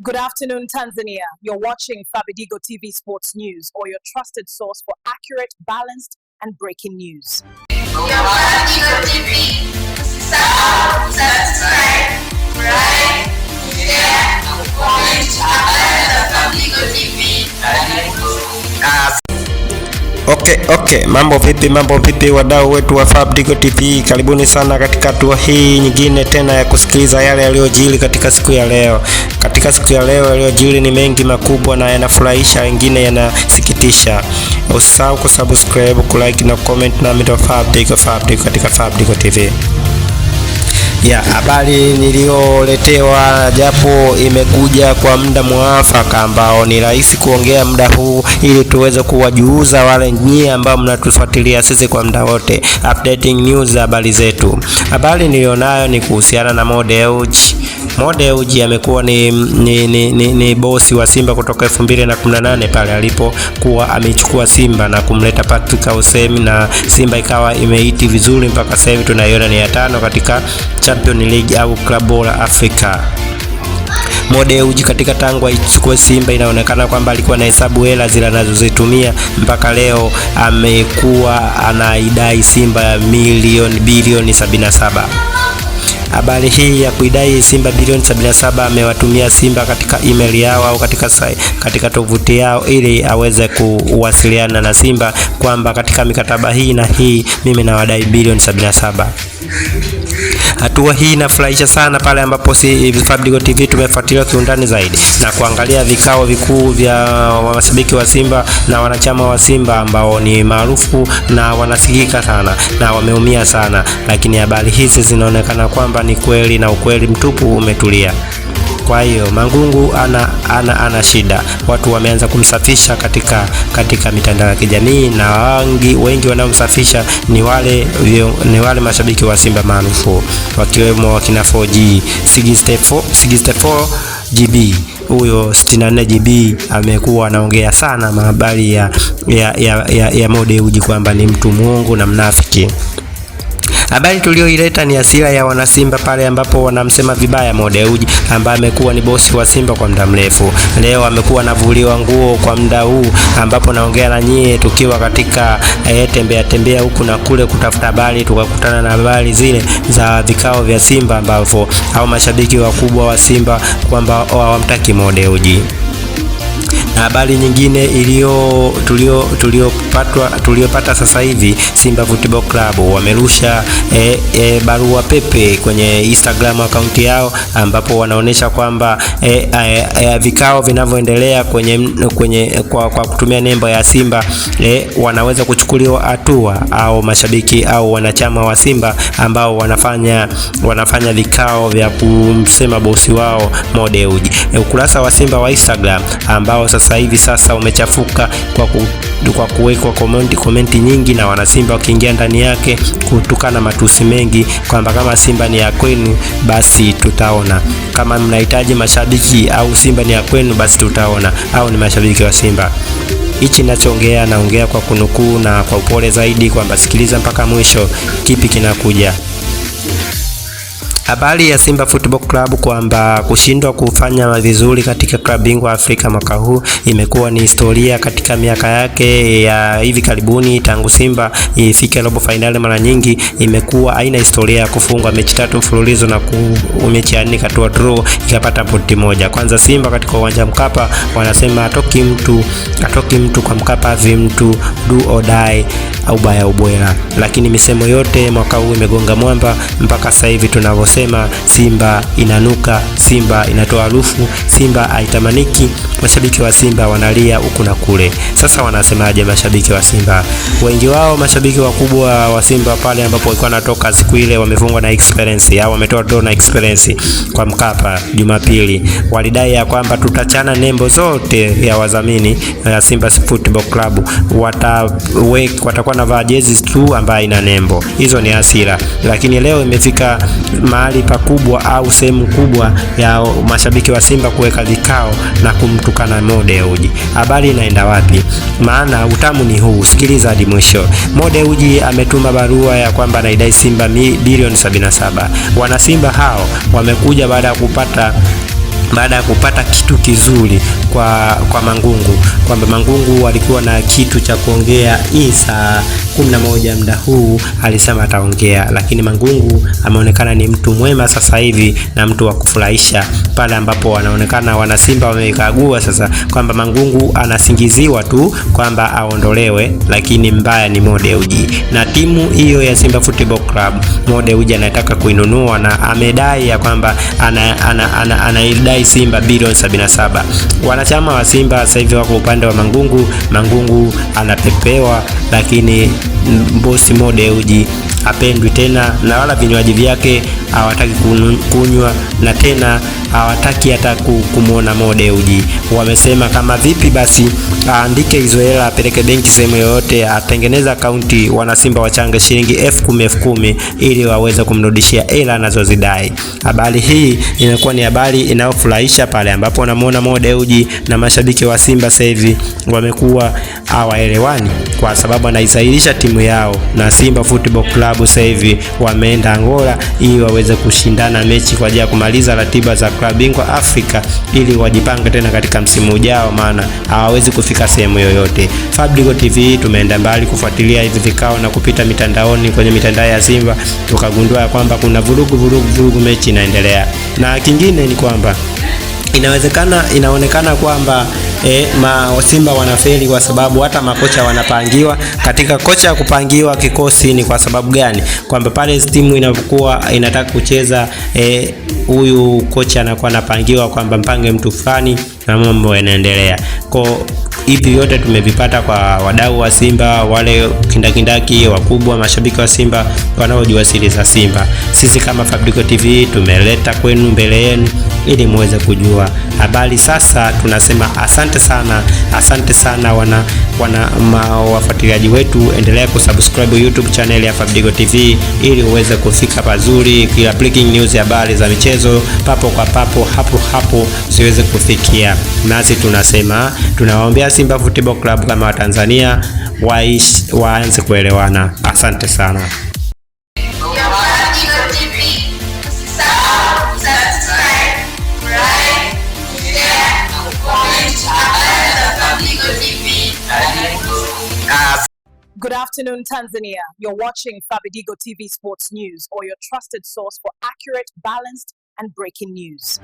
Good afternoon, Tanzania. You're watching Fabidigo TV Sports News, or your trusted source for accurate, balanced, and breaking news. Fabidigo TV. Subscribe, like, share, comment, Fabidigo TV. Okay, mambo vipi wadau wetu wa Fabidigo TV, karibuni sana katika hatua hii nyingine tena ya kusikiliza yale yaliyojiri katika siku ya leo. Katika siku ya leo yaliyojiri ni mengi makubwa na yanafurahisha, wengine yanasikitisha. Usisahau kusubscribe, kulike na comment na mito Fabidigo katika Fabidigo TV. Habari niliyoletewa japo imekuja kwa muda mwafaka ambao ni rahisi kuongea muda huu ili tuweze kuwajuza wale nyie ambao mnatufuatilia sisi kwa muda wote, updating news habari zetu. Habari nilionayo ni kuhusiana na Mo Dewji amekuwa ni bosi wa Simba kutoka 2018 pale alipokuwa amechukua Simba na kumleta Patrick Ausemi, na Simba ikawa imeiti vizuri mpaka sasa hivi tunaiona ni ya 5 katika Champions League au Club Bora Africa. Mo Dewji katika tangu aichukue Simba inaonekana kwamba alikuwa na hesabu hela zile anazozitumia mpaka leo amekuwa anaidai Simba bilioni 77. Habari hii ya kuidai Simba bilioni 77 amewatumia Simba katika email yao au katika tovuti yao ili aweze kuwasiliana na Simba kwamba katika mikataba hii na hii mimi nawadai bilioni 77. Hatua hii inafurahisha sana pale ambapo Fabidigo TV tumefuatilia kiundani zaidi na kuangalia vikao vikuu vya mashabiki wa Simba na wanachama wa Simba ambao ni maarufu na wanasikika sana na wameumia sana, lakini habari hizi zinaonekana kwamba ni kweli na ukweli mtupu umetulia. Kwa hiyo Mangungu ana shida. Watu wameanza kumsafisha katika mitandao ya kijamii, na wengi wanaomsafisha ni wale mashabiki wa Simba maarufu, wakiwemo wakina 4G 64 GB. Huyo 64 GB amekuwa anaongea sana habari ya Mo Dewji kwamba ni mtu mwongo na mnafiki. Habari tulioileta ni hasira ya wanasimba pale ambapo wanamsema vibaya Mo Dewji ambaye amekuwa ni bosi wa Simba kwa muda mrefu. Leo amekuwa anavuliwa nguo kwa muda huu ambapo naongea na nyie tukiwa katika tembea huku na kule kutafuta habari, tukakutana na habari zile za vikao vya Simba ambavyo au mashabiki wakubwa wa Simba kwamba hawamtaki Mo Dewji. Na habari nyingine tuliopata sasa hivi, Simba Football Club wamerusha barua pepe kwenye Instagram account yao ambapo wanaonesha kwamba vikao vinavyoendelea kwa kutumia nembo ya Simba wanaweza kuchukuliwa hatua, au mashabiki au wanachama wa Simba ambao wanafanya vikao vya kumsema bosi wao Mo Dewji. Ukurasa wa Simba wa Instagram ambao sasa hivi umechafuka kwa kuwekwa komenti nyingi na wanasimba wakiingia ndani yake kutukana matusi mengi kwamba kama Simba ni ya kwenu basi tutaona, kama mnahitaji mashabiki au Simba ni ya kwenu basi tutaona, au ni mashabiki wa Simba. Hichi ninachoongea naongea kwa kunukuu na kwa upole zaidi kwamba sikiliza mpaka mwisho kipi kinakuja. Habari ya Simba Football Club kwamba kushindwa kufanya vizuri katika klabu bingwa Afrika mwaka huu imekuwa ni historia katika miaka yake ya hivi karibuni. Tangu Simba ifike robo finali mara nyingi imekuwa haina historia ya kufungwa mechi 3 mfululizo na mechi ya 4 katoa draw ikapata pointi moja. Kwanza Simba katika uwanja Mkapa wanasema atoki mtu kwa Mkapa hivi mtu do or die au baya ubwela, lakini misemo yote mwaka huu imegonga mwamba mpaka sasa hivi tunavyosema Simba inanuka, Simba inatoa harufu, Simba haitamaniki. Mashabiki wa Simba wanalia huku na kule. Sasa wanasemaje mashabiki wa Simba? Wengi wao mashabiki wakubwa wa Simba pale ambapo walikuwa natoka siku ile wamefungwa na Experience au wametoa draw na Experience kwa Mkapa Jumapili, walidai ya kwamba tutachana nembo zote ya wadhamini ya Simba Football Club, watakuwa na vaa jezi tu ambayo ina nembo. Hizo ni hasira, lakini leo imefika mahali pakubwa au sehemu kubwa ya mashabiki wa Simba kuweka vikao na kumtukana Mo Dewji. Habari inaenda wapi? Maana utamu ni huu, sikiliza hadi mwisho. Mo Dewji ametuma barua ya kwamba anaidai Simba bilioni 77. Wana Simba hao wamekuja baada ya kupata baada ya kupata kitu kizuri kwa Mangungu, kwamba Mangungu alikuwa na kitu cha kuongea. Saa 11 muda huu alisema ataongea, lakini Mangungu ameonekana ni mtu mwema sasa hivi na mtu wa kufurahisha, pale ambapo wanaonekana wana Simba wamekagua sasa kwamba Mangungu anasingiziwa tu kwamba aondolewe, lakini mbaya ni Mo Dewji na timu hiyo ya Simba Football Club. Mo Dewji anataka kuinunua na amedai ya kwamba anaidai Simba bilioni 77. Wanachama wa Simba sasa hivi wako upande wa Mangungu. Mangungu anapepewa, lakini bosi Mo Dewji hapendwi tena, na wala vinywaji vyake hawataki kunywa, na tena hawataki hata kumuona Mo Dewji. Wamesema kama vipi basi aandike hizo hela, apeleke benki sehemu yoyote, atengeneza akaunti wana Simba wachanga shilingi 10,000 ili waweze kumrudishia hela anazozidai. Habari hii inakuwa ni habari inayofurahisha pale ambapo wanamuona Mo Dewji na mashabiki wa Simba sasa hivi wamekuwa hawaelewani, kwa sababu anaisailisha timu yao na Simba Football Club sasa hivi wameenda Angola ili waweze kushindana mechi kwa ajili ya kumaliza ratiba za klabu bingwa Afrika ili wajipange tena katika msimu ujao, maana hawawezi kufika sehemu yoyote. Fabidigo TV tumeenda mbali kufuatilia hivi vikao na kupita mitandaoni, kwenye mitandao ya Simba tukagundua kwamba kuna vurugu mechi inaendelea. Na kingine ni kwamba inaonekana kwamba Simba wanafeli kwa sababu hata makocha wanapangiwa. Katika kocha ya kupangiwa kikosi ni kwa sababu gani? Kwamba pale timu inapokuwa inataka kucheza, huyu kocha anakuwa anapangiwa kwamba mpange mtu fulani na mambo yanaendelea. Kwa hivi yote tumevipata kwa wadau wa Simba, wale kindakindaki wakubwa, mashabiki wa Simba wanaojua siri za Simba. Sisi kama Fabidigo TV tumeleta kwenu mbele yenu ili muweze kujua habari. Sasa tunasema asante sana wafuatiliaji wetu. Endelea kusubscribe YouTube channel ya Fabidigo TV ili uweze kufika pazuri, kila breaking news, habari za michezo papo kwa papo, hapo siweze kufikia. Nasi tunasema tunawaombea Simba Football Club kama Watanzania waanze kuelewana. Asante sana. Good afternoon, Tanzania. You're watching Fabidigo TV Sports News, or your trusted source for accurate, balanced, and breaking news.